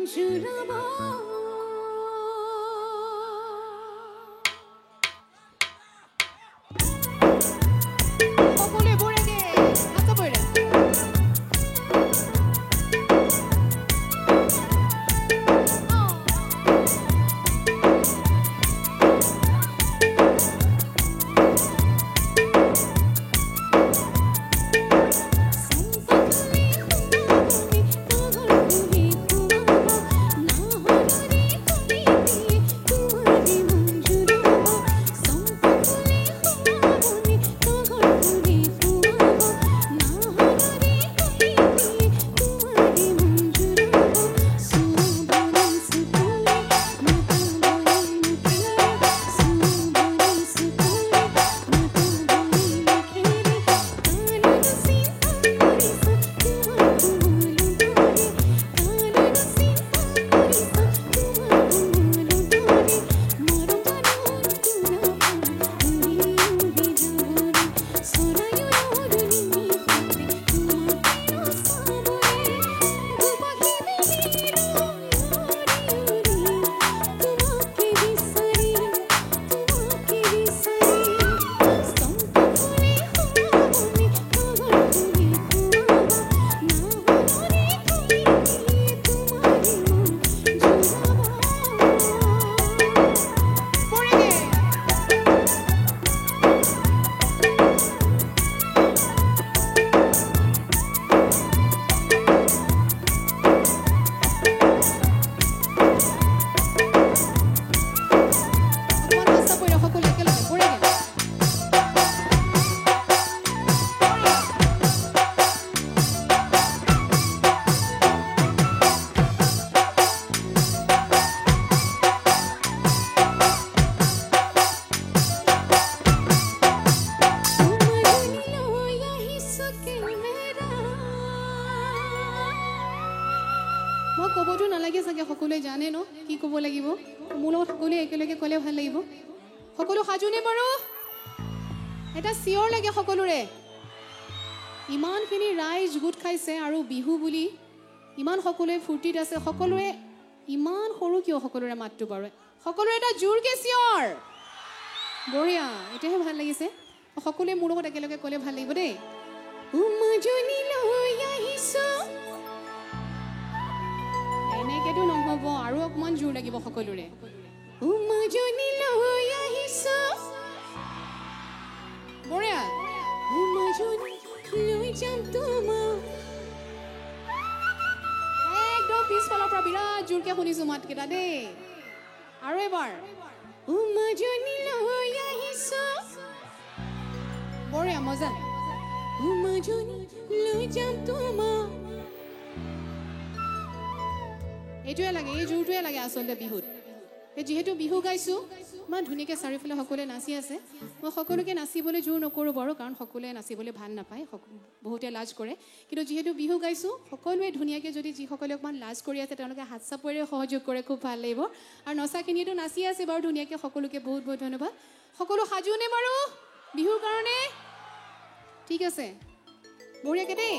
জুৰাব সকলোৱে বৰেগে হাত বৰে মই ক'বতো নালাগে চাগে সকলোৱে জানে ন কি ক'ব লাগিব মোৰ লগত সকলোৱে একেলগে ক'লে ভাল লাগিব সকলো সাজুনে বাৰু এটা চিঞৰ লাগে সকলোৰে ইমানখিনি ৰাইজ গোট খাইছে আৰু বিহু বুলি ইমান সকলোৱে ফূৰ্তিত আছে সকলোৱে ইমান সৰু কিয় সকলোৰে মাতটো বাৰু সকলোৰে এটা জোৰকে চিঞৰ বঢ়িয়া এতিয়াহে ভাল লাগিছে সকলোৱে মোৰ লগত একেলগে ক'লে ভাল লাগিব দেই উমজনি লৈ আহিছো এনেকেতো নহ'ব আৰু অকমান জোৰ লাগিব সকলোৰে উমজনি লৈ আহিছো বঢ়িয়া উমজনি লৈ যাম তোমাক একদম পিছফালৰ পৰা বিৰাট জোৰকে শুনিছো মাতকেইটা দেই আৰু এবাৰ উমজনি লৈ আহিছো বঢ়িয়া মজা উমজনি লৈ যাম তোমাক এইটোৱে লাগে এই জোৰটোৱে লাগে আচলতে বিহুত যিহেতু বিহু গাইছো ইমান ধুনীয়াকৈ চাৰিওফালে সকলোৱে নাচি আছে মই সকলোকে নাচিবলৈ জোৰ নকৰোঁ বাৰু কাৰণ সকলোৱে নাচিবলৈ ভাল নাপায় বহুতে লাজ কৰে কিন্তু যিহেতু বিহু গাইছোঁ সকলোৱে ধুনীয়াকৈ যদি যিসকলে অকণমান লাজ কৰি আছে তেওঁলোকে হাত চাপৰিৰে সহযোগ কৰে খুব ভাল লাগিব আৰু নচাখিনিয়েতো নাচি আছে বাৰু ধুনীয়াকৈ সকলোকে বহুত বহুত ধন্যবাদ সকলো সাজুনে বাৰু বিহুৰ কাৰণে ঠিক আছে বঢ়িয়াকৈ দেই